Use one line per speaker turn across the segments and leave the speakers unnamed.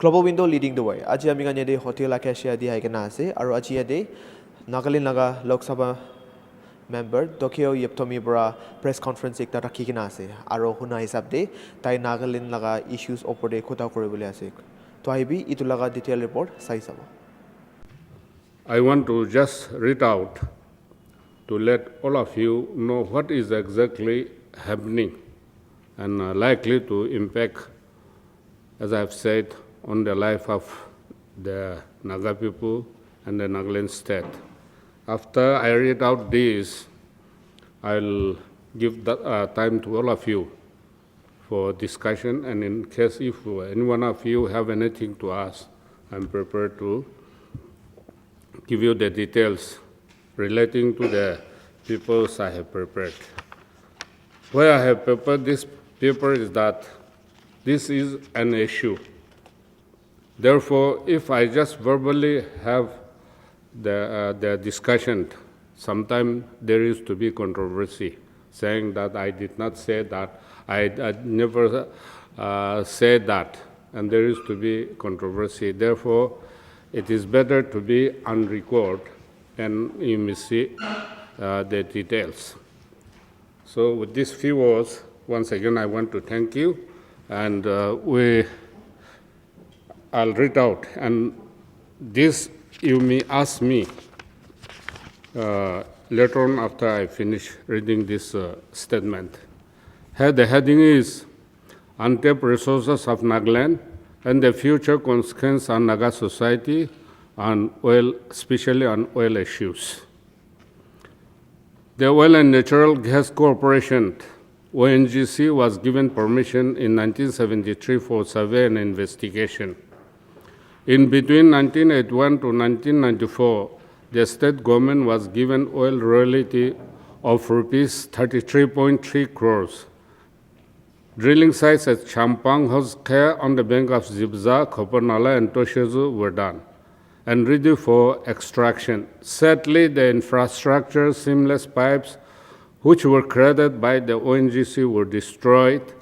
Global Window leading the way. Aji ami ganya de hotel ACACIA di haikena ase. Aru aji de Nagaland Naga Lok Sabha member Tokheho Yepthomi bra press conference ekta rakhikena ase. Aru huna hisab de tai Nagaland laga issues opor de khota koribole ase. To aibi itu laga detail report sai sabo.
I want to just read out to let all of you know what is exactly happening and likely to impact, as I have said, on the life of the Naga people and the Nagaland state. After I read out this, I'll give time to all of you for discussion, and in case if any one of you have anything to ask, I'm prepared to give you the details relating to the papers I have prepared. Why I have prepared this paper is that this is an issue. Therefore, if I just verbally have the discussion, sometimes there is to be controversy, saying that I did not say that, I never said that, and there is to be controversy. Therefore, it is better to be on record, and you may see the details. So with these few words, once again, I want to thank you, and I'll read out, and this you may ask me later on after I finish reading this statement. The heading is Untapped Resources of Nagaland and the Future Consequences on Naga Society on oil, especially on oil issues. The Oil and Natural Gas Corporation, ONGC, was given permission in 1973 for survey and investigation. In between 1981 to 1994, the state government was given oil royalty of rupees 33.3 crores. Drilling sites at Champang, Hoske on the bank of Zibza, Kopanala, and Toshezu were done and ready for extraction. Sadly, the infrastructure, seamless pipes, which were created by the ONGC, were destroyed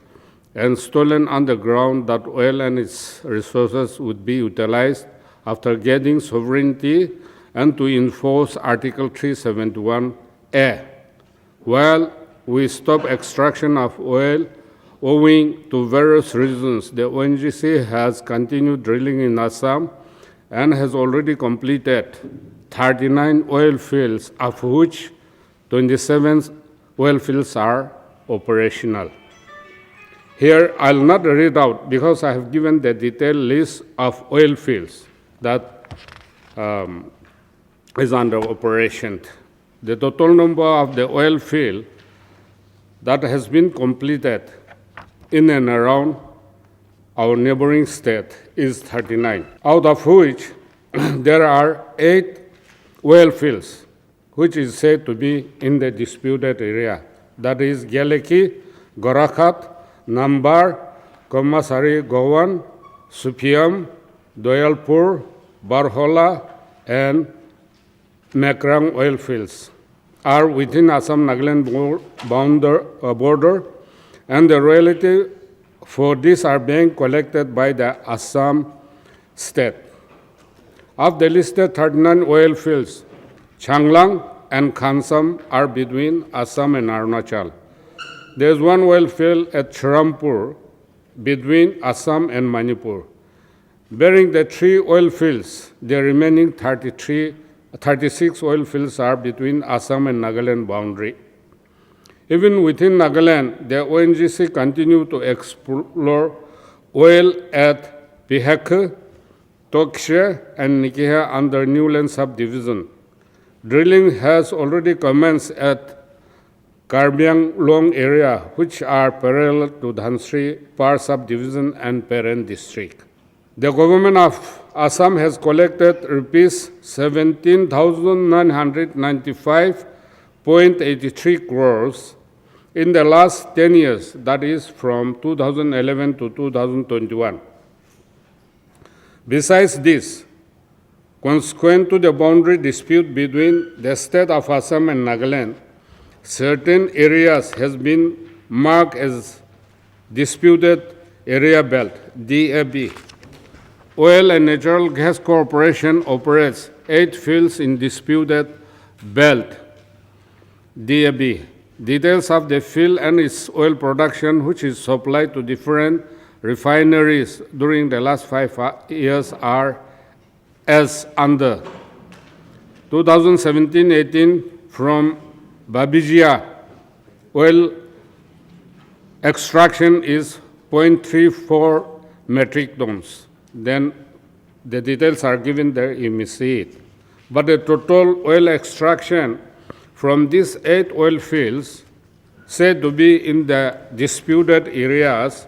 and stolen underground that oil and its resources would be utilized after getting sovereignty and to enforce Article 371A. While we stopped extraction of oil owing to various reasons, the ONGC has continued drilling in Assam and has already completed 39 oil fields, of which 27 oil fields are operational. Here, I'll not read out because I have given the detailed list of oil fields that is under operation. The total number of the oil field that has been completed in and around our neighboring state is 39, out of which there are 8 oil fields, which is said to be in the disputed area. That is Gyaleki, Gorakhat, Nambar, Komasari, Gowan, Supiam, Doyalpur, Barhola, and Mekrang oil fields are within Assam-Nagaland border, and the royalty for this are being collected by the Assam state. Of the listed 39 oil fields, Changlang and Khansam are between Assam and Arunachal. There is one oil field at Chirampur between Assam and Manipur. Bearing the 3 oil fields, the remaining 36 oil fields are between Assam and Nagaland boundary. Even within Nagaland, the ONGC continue to explore oil at Ptokheto, Tokheho, and Nikheha under Newland subdivision. Drilling has already commenced at Karbiang Long area, which are parallel to Dhansri Par subdivision and Peren district. The government of Assam has collected rupees 17,995.83 crores in the last 10 years, that is from 2011 to 2021. Besides this, consequent to the boundary dispute between the state of Assam and Nagaland, certain areas has been marked as disputed area belt, DAB, Oil and Natural Gas Corporation operates 8 fields in disputed belt, DAB. Details of the field and its oil production, which is supplied to different refineries during the last 5 years, are as under. 2017-18 from Babijia, oil extraction is 0.34 metric tons. Then the details are given there, you may see it. But the total oil extraction from these 8 oil fields said to be in the disputed areas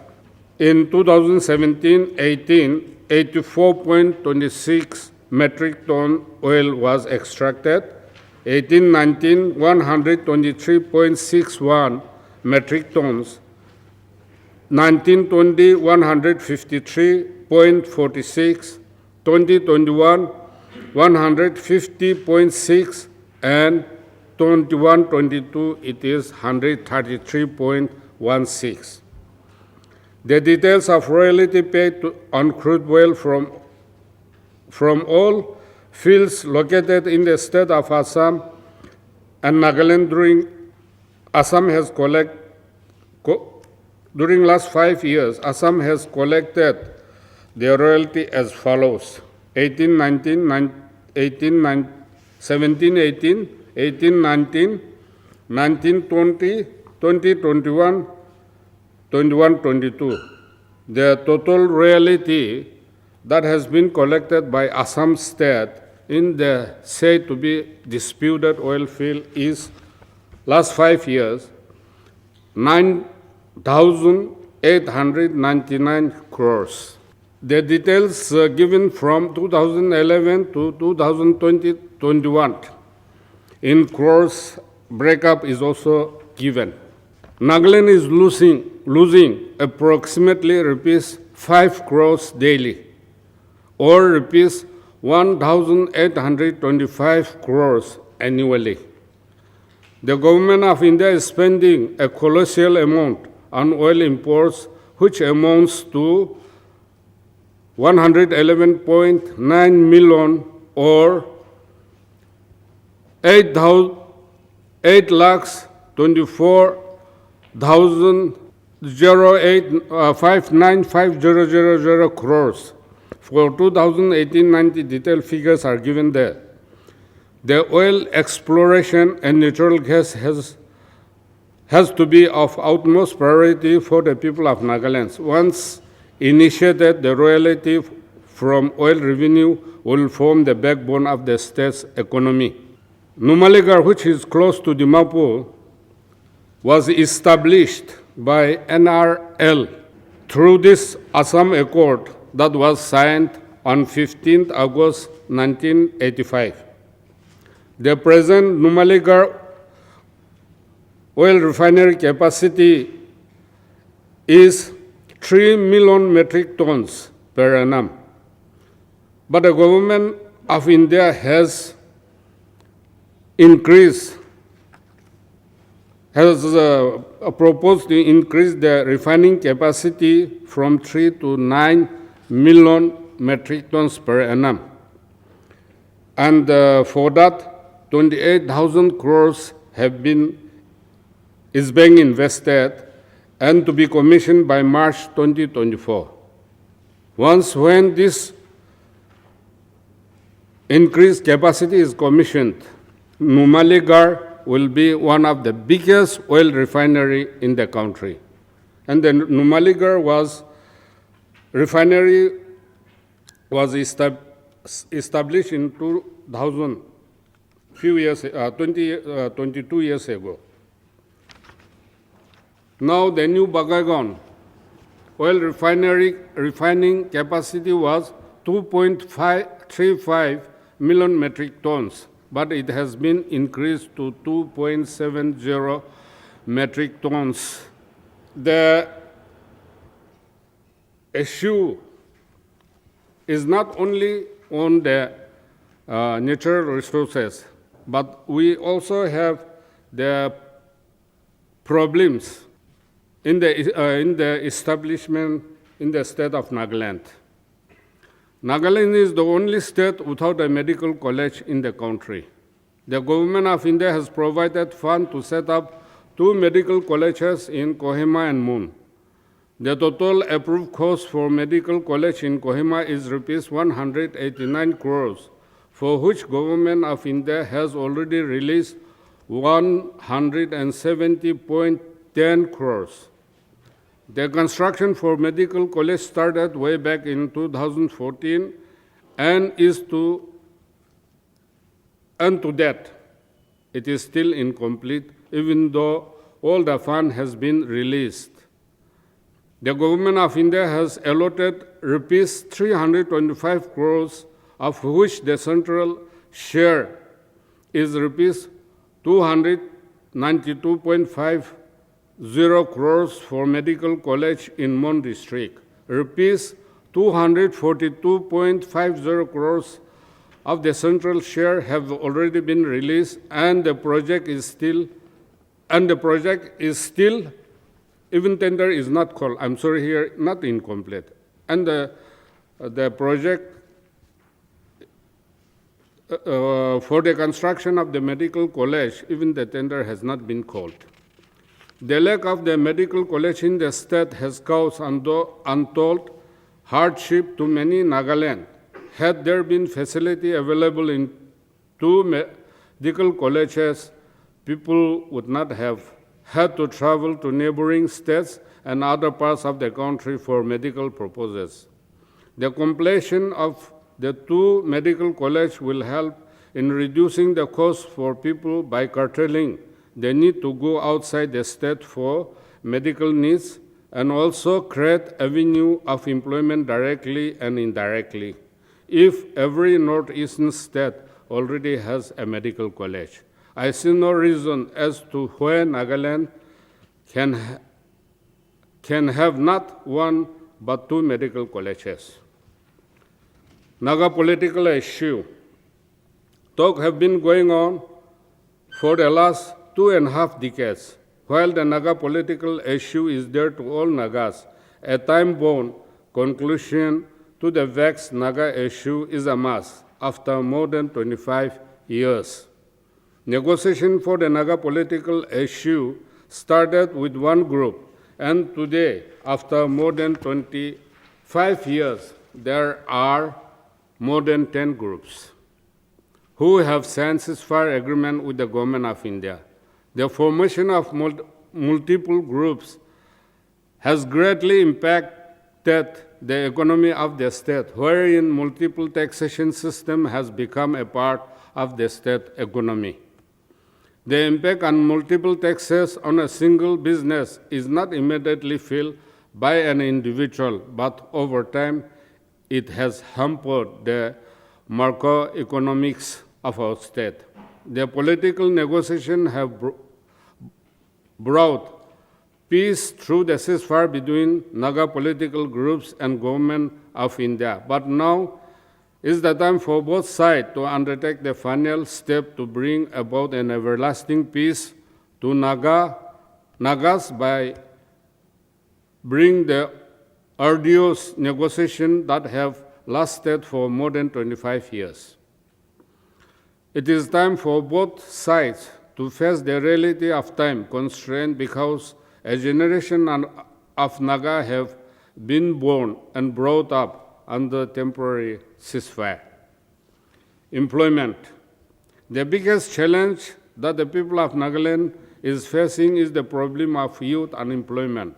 in 2017-18, 84.26 metric ton oil was extracted. 18-19, 123.61 metric tons. 19-20, 153.46. 20-21, 150.6, and 21-22, it is 133.16. The details of royalty paid on crude oil from all fields located in the state of Assam and Nagaland during last 5 years, Assam has collected the royalty as follows: 18-19, 17-18, 18-19, 19-20, 20-21, 21-22. The total royalty that has been collected by Assam State in the said to be disputed oil field is, last 5 years, 9,899 crores. The details given from 2011 to 2021 in crores breakup is also given. Nagaland is losing approximately rupees 5 crores daily, or rupees 1,825 crores annually. The government of India is spending a colossal amount on oil imports, which amounts to 111.9 million or 8,059,500 crores. For 2018-19, detailed figures are given there. The oil exploration and natural gas has to be of utmost priority for the people of Nagaland. Once initiated, the royalty from oil revenue will form the backbone of the state's economy. Numaligarh, which is close to Dimapur, was established by NRL through this Assam Accord that was signed on 15th August 1985. The present Numaligarh oil refinery capacity is 3 million metric tons per annum. But the government of India has proposed to increase the refining capacity from 3 to 9 million metric tons per annum. And for that, 28,000 crores is being invested and to be commissioned by March 2024. When this increased capacity is commissioned, Numaligarh will be one of the biggest oil refinery in the country. And the Numaligarh refinery was established in 2000, 22 years ago. Now the new Bagagon oil refining capacity was 2.35 million metric tons, but it has been increased to 2.70 metric tons. The issue is not only on the natural resources, but we also have the problems in the establishment in the state of Nagaland. Nagaland is the only state without a medical college in the country. The government of India has provided funds to set up 2 medical colleges in Kohima and Moon. The total approved cost for medical college in Kohima is rupees 189 crores, for which government of India has already released 170.10 crores. The construction for medical college started way back in 2014 and to that, it is still incomplete, even though all the fund has been released. The government of India has allotted rupees 325 crores, of which the central share is rupees 292.50 crores for medical college in Mon district, rupees 242.50 crores of the central share have already been released, and the project is still, even tender is not called, I'm sorry here, not incomplete. And the project for the construction of the medical college, even the tender has not been called. The lack of the medical college in the state has caused untold hardship to many Nagaland. Had there been facility available in 2 medical colleges, people would not have had to travel to neighboring states and other parts of the country for medical purposes. The completion of the 2 medical colleges will help in reducing the cost for people by curtailing the need to go outside the state for medical needs, and also create avenue of employment directly and indirectly, if every northeastern state already has a medical college. I see no reason as to why Nagaland can have not 1 but 2 medical colleges. Naga political issue. Talk have been going on for the last 2.5 decades. While the Naga political issue is there to all Nagas, a time-bound conclusion to the vexed Naga issue is a must after more than 25 years. Negotiation for the Naga political issue started with 1 group, and today, after more than 25 years, there are more than 10 groups who have signed ceasefire agreement with the government of India. The formation of multiple groups has greatly impacted the economy of the state, wherein multiple taxation system has become a part of the state economy. The impact on multiple taxes on a single business is not immediately felt by an individual, but over time it has hampered the macroeconomics of our state. The political negotiations have brought peace through the ceasefire between Naga political groups and government of India. But now is the time for both sides to undertake the final step to bring about an everlasting peace to Nagas by bring the arduous negotiations that have lasted for more than 25 years. It is time for both sides to face the reality of time constraint, because a generation of Naga have been born and brought up under temporary ceasefire. Employment. The biggest challenge that the people of Nagaland is facing is the problem of youth unemployment.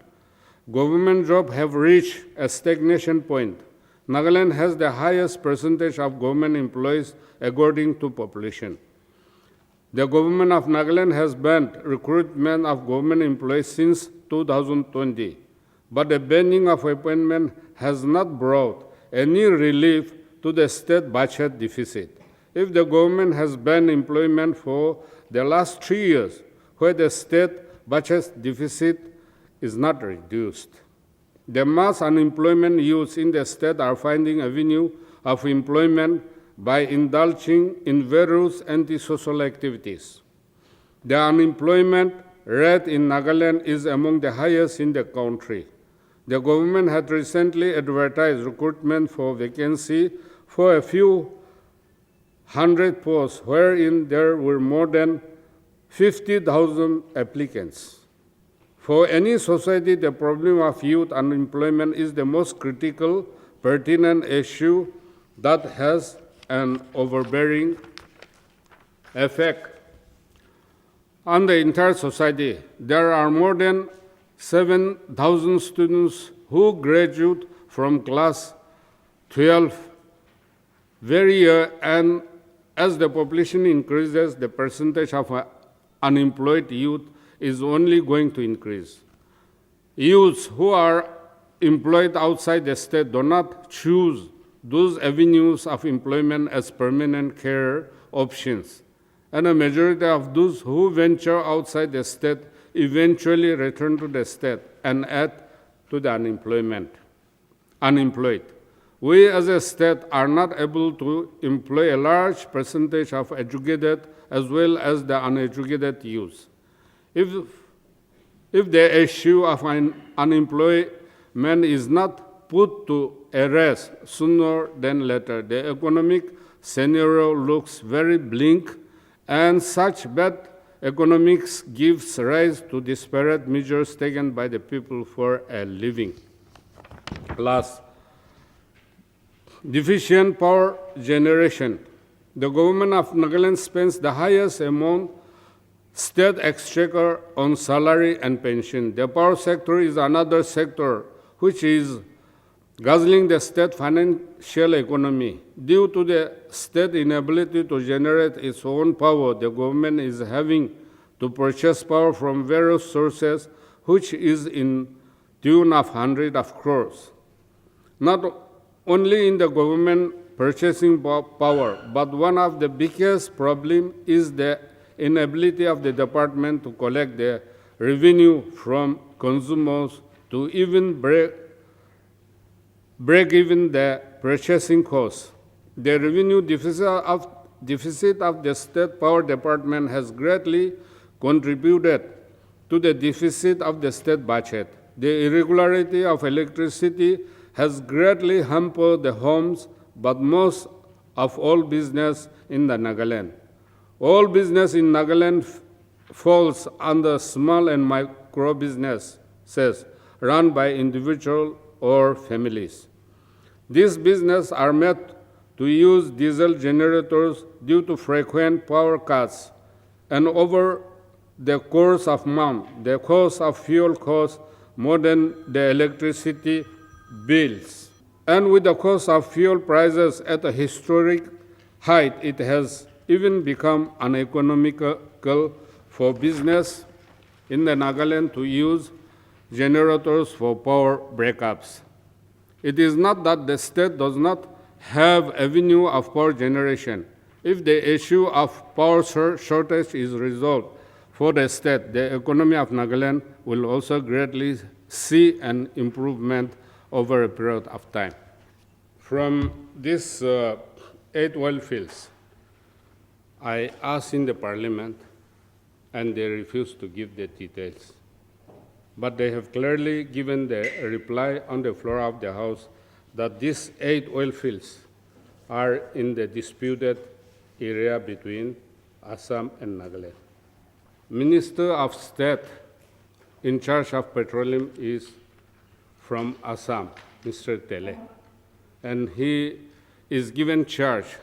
Government jobs have reached a stagnation point. Nagaland has the highest percentage of government employees according to population. The government of Nagaland has banned recruitment of government employees since 2020, but the banning of appointment has not brought any relief to the state budget deficit. If the government has banned employment for the last 3 years, where the state budget deficit is not reduced, the mass unemployment youths in the state are finding a avenue of employment by indulging in various antisocial activities. The unemployment rate in Nagaland is among the highest in the country. The government had recently advertised recruitment for vacancy for a few hundred posts, wherein there were more than 50,000 applicants. For any society, the problem of youth unemployment is the most critical, pertinent issue that has an overbearing effect on the entire society. There are more than 7,000 students who graduate from class 12 every year, and as the population increases, the percentage of unemployed youth is only going to increase. Youths who are employed outside the state do not choose those avenues of employment as permanent career options, and a majority of those who venture outside the state eventually return to the state and add to the unemployed. We as a state are not able to employ a large percentage of educated as well as the uneducated youth. If the issue of unemployment is not put to a rest sooner than later, the economic scenario looks very bleak, and such bad economics gives rise to disparate measures taken by the people for a living. Last, deficient power generation. The government of Nagaland spends the highest amount state exchequer on salary and pension. The power sector is another sector which is guzzling the state financial economy. Due to the state inability to generate its own power, the government is having to purchase power from various sources, which is in tune of hundreds of crores. Not only in the government purchasing power, but one of the biggest problems is the inability of the department to collect the revenue from consumers to even break even the purchasing costs. The revenue deficit of the state power department has greatly contributed to the deficit of the state budget. The irregularity of electricity has greatly hampered the homes, but most of all business in the Nagaland. All business in Nagaland falls under small and micro businesses run by individuals or families. These businesses are made to use diesel generators due to frequent power cuts, and over the course of months, the cost of fuel costs more than the electricity bills. And with the cost of fuel prices at a historic height, it has even become uneconomical for business in the Nagaland to use generators for power breakups. It is not that the state does not have avenue of power generation. If the issue of power shortage is resolved for the state, the economy of Nagaland will also greatly see an improvement over a period of time. From these 8 oil fields, I asked in the parliament, and they refused to give the details. But they have clearly given the reply on the floor of the House that these 8 oil fields are in the disputed area between Assam and Nagaland. Minister of State in charge of petroleum is from Assam, Mr. Tele, and he is given charge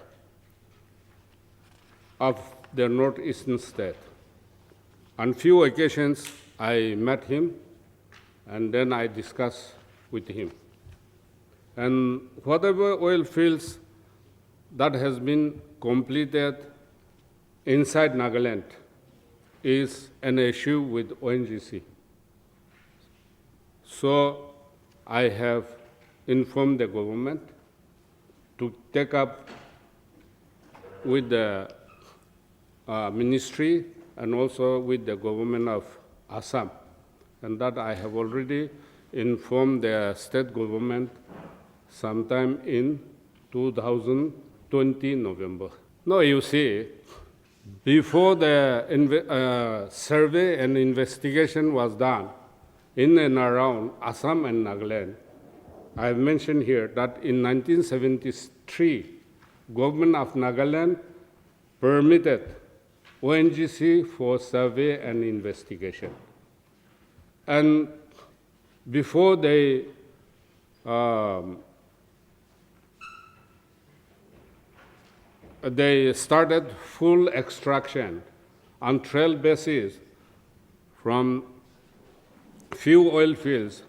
of the northeastern state. On few occasions, I met him, and then I discussed with him. And whatever oil fields that has been completed inside Nagaland is an issue with ONGC. So I have informed the government to take up with the ministry and also with the government of Assam, and that I have already informed the state government sometime in 2020 November. No, you see, before the survey and investigation was done, in and around Assam and Nagaland. I have mentioned here that in 1973, government of Nagaland permitted ONGC for survey and investigation. And before they started full extraction on trial basis from few oil fields,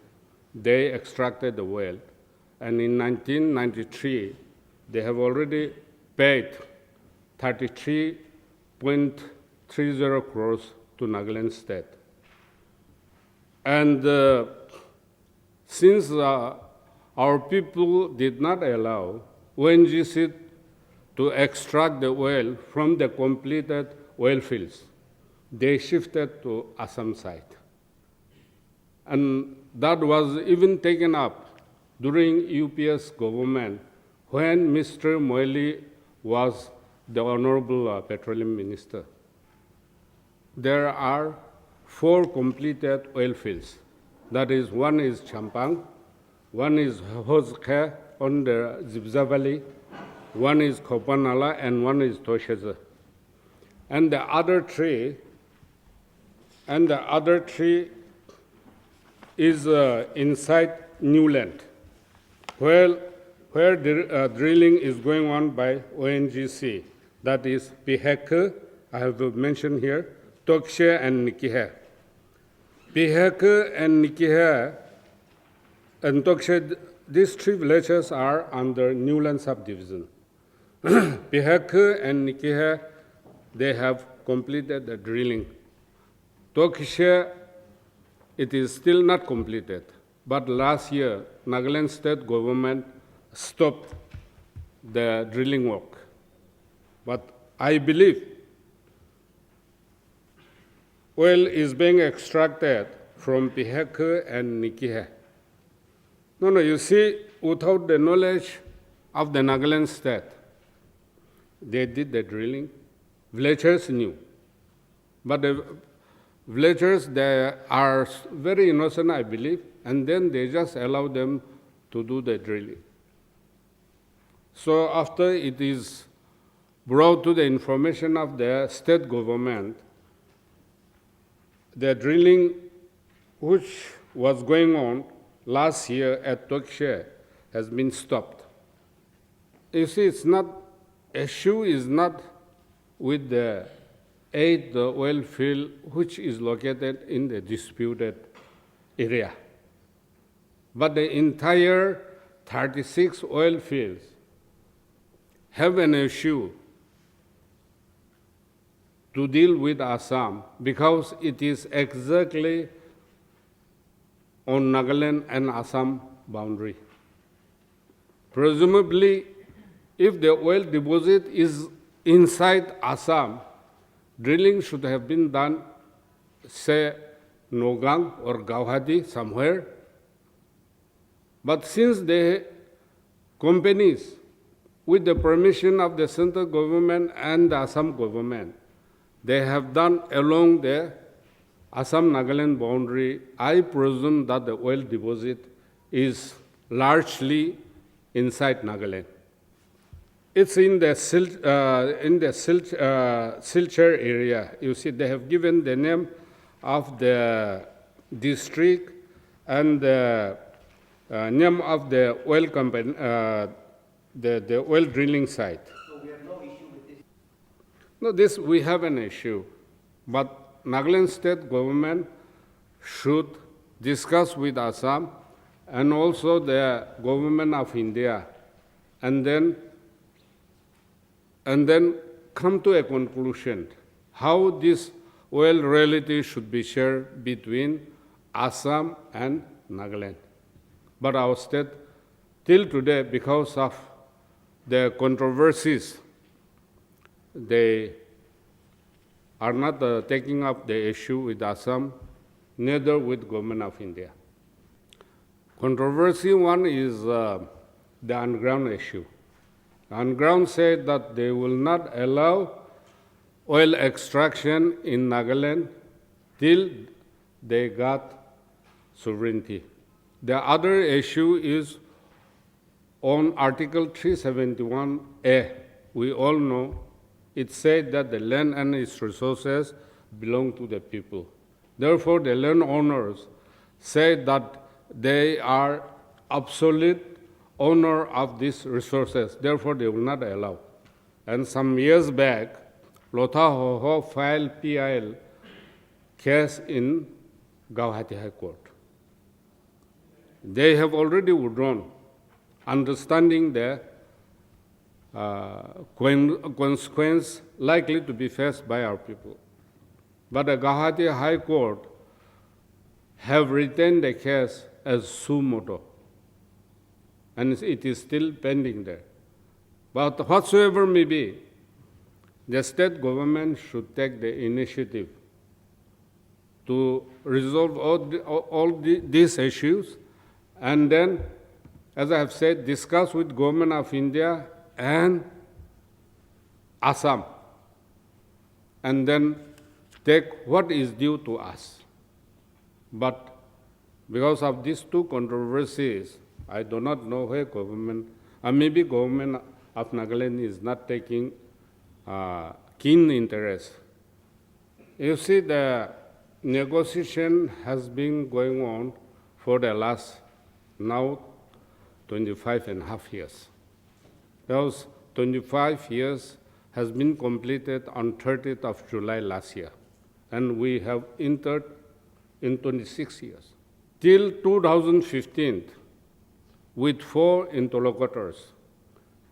they extracted the oil. And in 1993, they have already paid 33.30 crores to Nagaland state. And since our people did not allow ONGC to extract the oil from the completed oil fields, they shifted to Assam side. And that was even taken up during UPS government when Mr. Moili was the Honorable Petroleum Minister. There are 4 completed oil fields. That is, one is Champang, one is Hozkhe on the Zibza Valley, one is Kopanala, and one is Tosheza. And the other three is inside Newland, where drilling is going on by ONGC. That is Ptokheto, I have mentioned here, Tokheho and Tokheho. Ptokheto and Tokheho and Tokheho, these 3 villages are under Newland subdivision. Ptokheto and Tokheho, they have completed the drilling. Tokheho, it is still not completed, but last year, Nagaland state government stopped the drilling work. But I believe oil is being extracted from Ptokheto and Tokheho. No, you see, without the knowledge of the Nagaland state, they did the drilling. Villagers knew. But the villagers, they are very innocent, I believe, and then they just allow them to do the drilling. So after it is brought to the information of the state government, the drilling which was going on last year at Tokheho has been stopped. You see, issue is not with the 8 oil field which is located in the disputed area, but the entire 36 oil fields have an issue to deal with Assam because it is exactly on Nagaland and Assam boundary. Presumably, if the oil deposit is inside Assam, drilling should have been done, say, Nogang or Gauhati, somewhere. But since the companies, with the permission of the central government and the Assam government, they have done along the Assam-Nagaland boundary, I presume that the oil deposit is largely inside Nagaland. It's in the Silchar area. You see, they have given the name of the district and the name of the oil company, the oil drilling site.
So we have no issue with this?
No, this we have an issue, but Nagaland state government should discuss with Assam and also the government of India, and then come to a conclusion how this oil royalty should be shared between Assam and Nagaland. But our state, till today, because of the controversies, they are not taking up the issue with Assam, neither with government of India. Controversy one is the underground issue. Underground said that they will not allow oil extraction in Nagaland till they got sovereignty. The other issue is on Article 371A. We all know it said that the land and its resources belong to the people. Therefore, the landowners said that they are absolute owner of these resources. Therefore, they will not allow. And some years back, Tokheho filed PIL case in Guwahati High Court. They have already withdrawn, understanding the consequence likely to be faced by our people. But the Guwahati High Court have retained the case as suo motu, and it is still pending there. But whatsoever may be, the state government should take the initiative to resolve all these issues, and then, as I have said, discuss with Government of India and Assam, and then take what is due to us. But because of these two controversies, I do not know where government, or maybe government of Nagaland is not taking keen interest. You see, the negotiation has been going on for the last now 25 and a half years. Those 25 years has been completed on 30th of July last year, and we have entered in 26 years. Till 2015, with 4 interlocutors,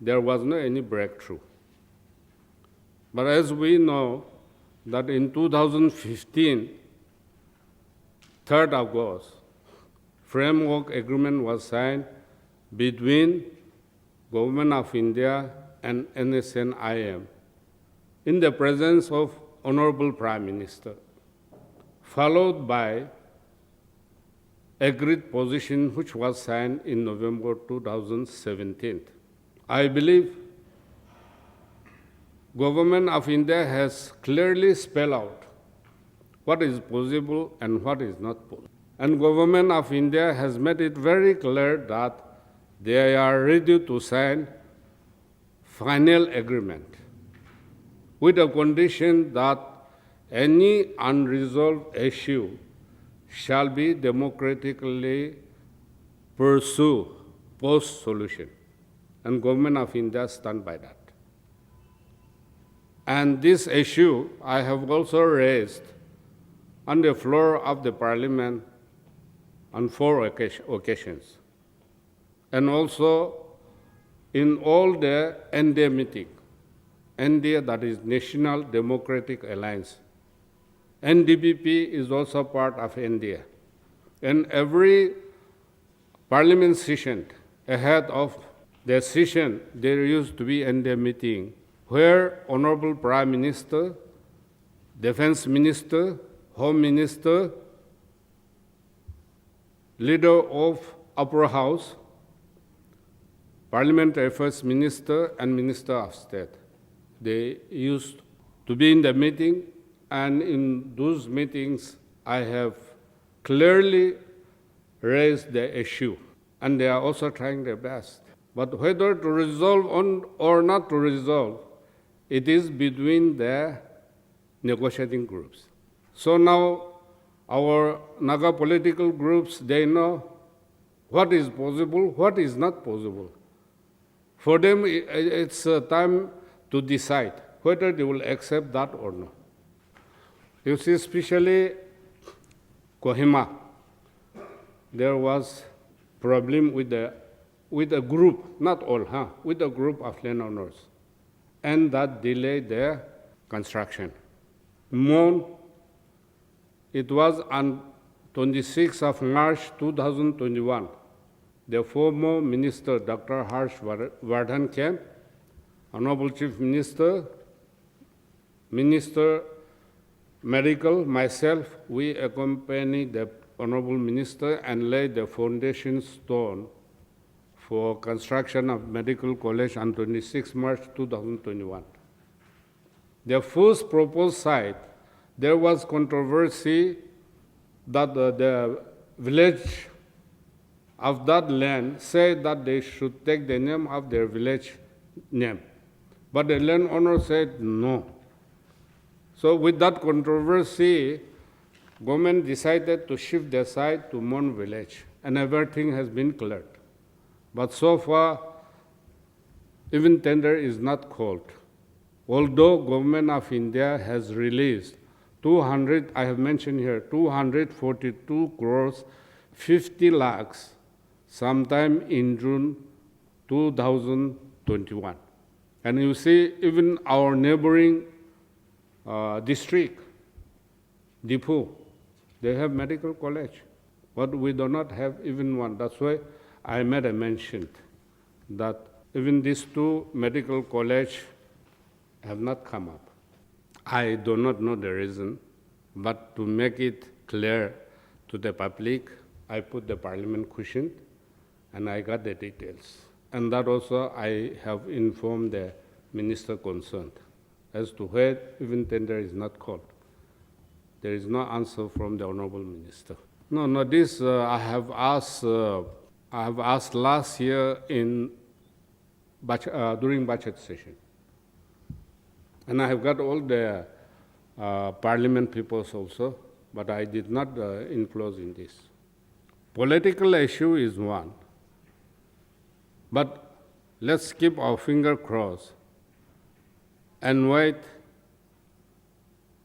there was no any breakthrough. But as we know that in 2015, 3rd August, framework agreement was signed between Government of India and NSNIM in the presence of Honorable Prime Minister, followed by agreed position which was signed in November 2017. I believe Government of India has clearly spelled out what is possible and what is not possible. And Government of India has made it very clear that they are ready to sign final agreement with a condition that any unresolved issue shall be democratically pursued post-solution. And Government of India stand by that. And this issue I have also raised on the floor of the Parliament on 4 occasions, and also in all the NDA meetings. NDA, that is National Democratic Alliance. NDPP is also part of NDA. And every Parliament session, ahead of the session, there used to be NDA meeting where Honorable Prime Minister, Defense Minister, Home Minister, Leader of Upper House, Parliamentary Affairs Minister, and Minister of State, they used to be in the meeting, and in those meetings I have clearly raised the issue, and they are also trying their best. But whether to resolve on or not to resolve, it is between the negotiating groups. So now our Naga political groups, they know what is possible, what is not possible. For them, it's time to decide whether they will accept that or not. You see, especially Kohima, there was problem with a group, not all, with a group of landowners, and that delayed their construction. Mon, it was on 26th of March 2021. The former Minister, Dr. Harsh Vardhan came, Honorable Chief Minister, Minister Medical, myself, we accompanied the Honorable Minister and laid the foundation stone for construction of Medical College on 26 March 2021. The first proposed site, there was controversy that the village of that land said that they should take the name of their village name. But the landowner said no. So with that controversy, government decided to shift their site to Mon village, and everything has been cleared. But so far, even tender is not called. Although government of India has released 200, I have mentioned here, 242 crores, 50 lakhs, sometime in June 2021. And you see, even our neighboring district, Dipu, they have medical college, but we do not have even one. That's why I made a mention that even these two medical college have not come up. I do not know the reason, but to make it clear to the public, I put the parliament question and I got the details. And that also I have informed the minister concerned as to where even tender is not called. There is no answer from the honorable minister. No, this I have asked last year in during budget session. And I have got all the parliament peoples also, but I did not enclose in this. Political issue is one, but let's keep our finger crossed and wait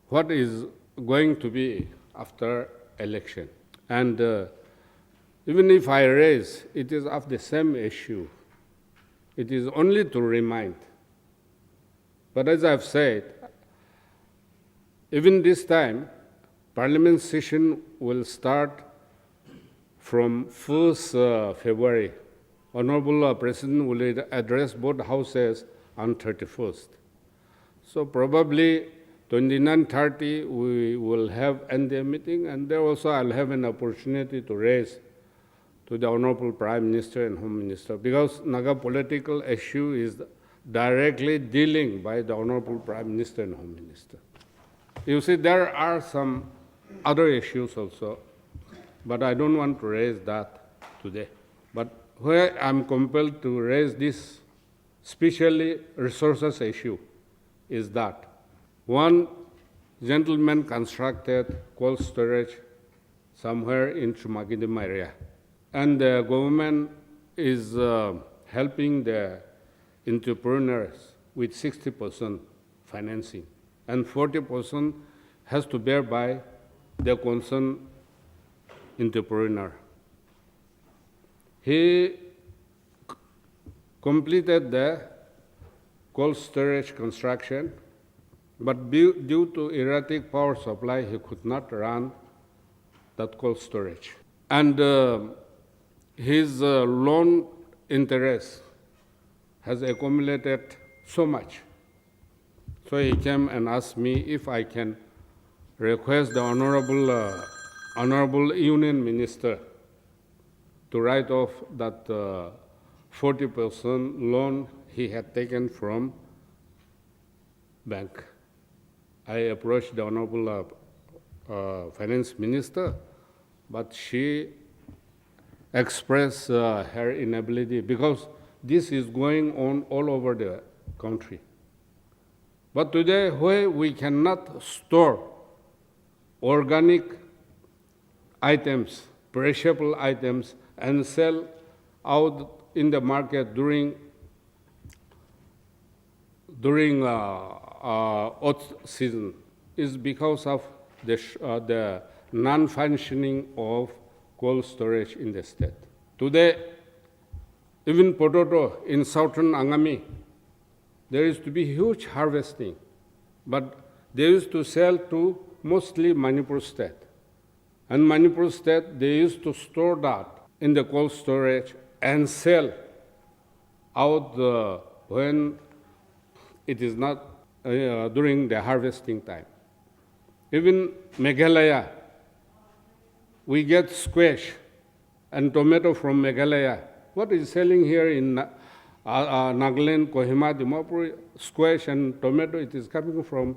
what is going to be after election. And even if I raise, it is of the same issue. It is only to remind. But as I've said, even this time, Parliament session will start from 1st February. Honorable President will address both houses on 31st. So probably 29-30 we will have NDA meeting, and there also I'll have an opportunity to raise to the Honorable Prime Minister and Home Minister, because Naga political issue is directly dealing by the Honorable Prime Minister and Home Minister. You see, there are some other issues also, but I don't want to raise that today. But where I'm compelled to raise this, especially resources issue, is that one gentleman constructed cold storage somewhere in Chumagidim area, and the government is helping the entrepreneurs with 60% financing, and 40% has to bear by the concerned entrepreneur. He completed the cold storage construction, but due to erratic power supply, he could not run that cold storage. And his loan interest has accumulated so much. So he came and asked me if I can request the Honorable Union Minister to write off that 40% loan he had taken from bank. I approached the Honorable Finance Minister, but she expressed her inability, because this is going on all over the country. But today, where we cannot store organic items, perishable items, and sell out in the market during off season, is because of the non-functioning of cold storage in the state. Today, even potato in southern Angami, there is to be huge harvesting, but they used to sell to mostly Manipur state. And Manipur state, they used to store that in the cold storage and sell out when it is not during the harvesting time. Even Meghalaya, we get squash and tomato from Meghalaya. What is selling here in Nagaland, Kohima, Dimapur, squash and tomato, it is coming from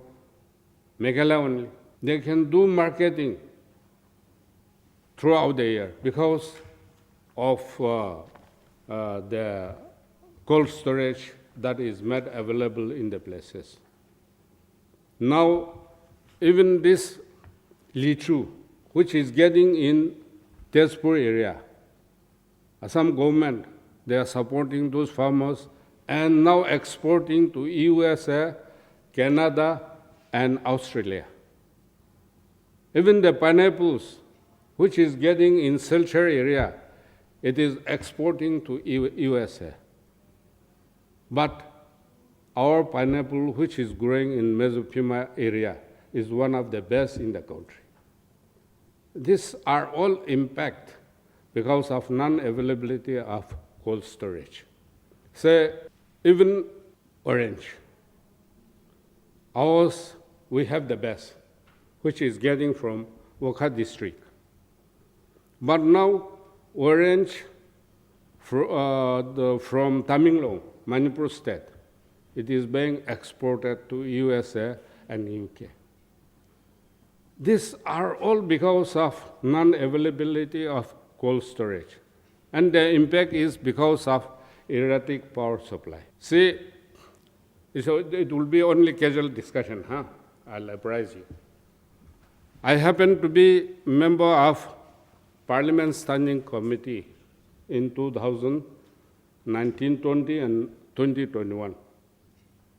Meghalaya only. They can do marketing throughout the year because of the cold storage that is made available in the places. Now, even this lichu, which is getting in Tezpur area, Assam government, they are supporting those farmers and now exporting to USA, Canada, and Australia. Even the pineapples, which is getting in Silchar area, it is exporting to USA. But our pineapple, which is growing in Mesopima area, is one of the best in the country. These are all impact because of non-availability of cold storage. Say, even orange. Ours, we have the best, which is getting from Wokha district. But now, orange from Tamenglong, Manipur state, it is being exported to USA and UK. These are all because of non-availability of cold storage. And the impact is because of erratic power supply. See, so it will be only casual discussion, huh? I'll apprise you. I happen to be member of Parliament Standing Committee in 2019, 20 and 2021.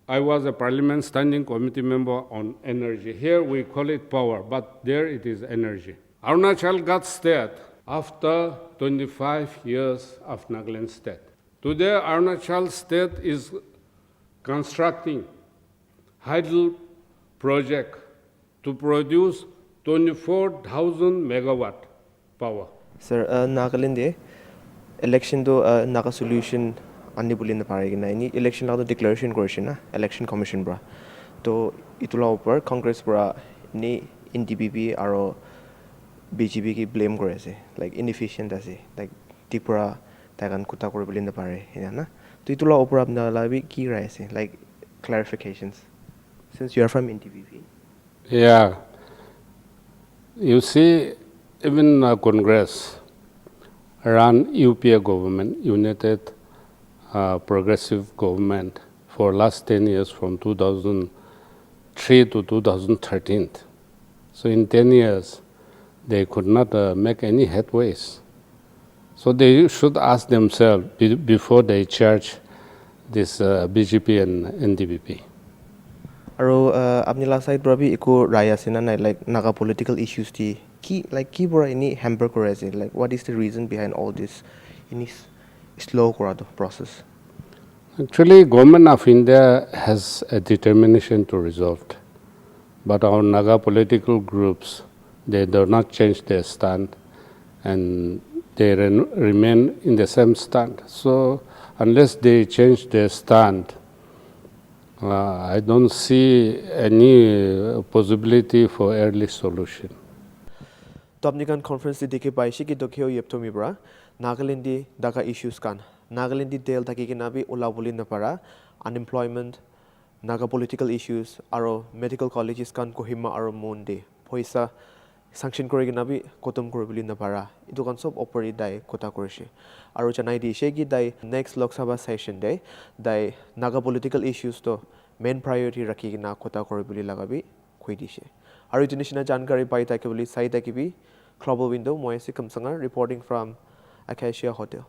I was a Parliament Standing Committee member on energy. Here we call it power, but there it is energy. Arunachal got state after 25 years of Nagaland state. Today, Arunachal state is constructing hydel project to produce 24,000 megawatt power.
Sir, Nagaland election to Naga solution ani bulin na paregi na ini election la to declaration korise na election commission bra to itula upar congress bra ni NDPP aro BJP ki blame kore ase like inefficient ase like Tripura tagan kuta kore bulin na pare na to itula upar apna la bi ki rai ase like clarifications since you are from NDPP.
Yeah, you see, even Congress run UPA government, United Progressive Government, for last 10 years from 2003 to 2013. So in 10 years, they could not make any headways. So they should ask themselves before they charge this BJP and NDPP.
Aro apni la side bra bi eko raya sina na like Naga political issues ti ki like ki bora ini hamper kore ase like what is the reason behind all this ini slow kora the process.
Actually, Government of India has a determination to resolve it. But our Naga political groups, they do not change their stand and they remain in the same stand. So unless they change their stand, I don't see any possibility for early solution.
To apni kan conference di dikhe paishi ki Tokheho Yepthomi bra Nagaland di daga issues kan Nagaland di del thaki kina bi ula bulin na para unemployment Naga political issues aro medical colleges kan Kohima aro Monde poisa sanction kore kina bi kotom kore bulin na para itu kan sob operi dai kota korishe aro chanai di shegi dai next Lok Sabha session day dai Naga political issues to main priority rakhi kina kota kore buli laga bi khoi dishe aro itu nishina jankari pai ta ke buli sai ta ki bi global window moi se kamsanga reporting from ACACIA hotel.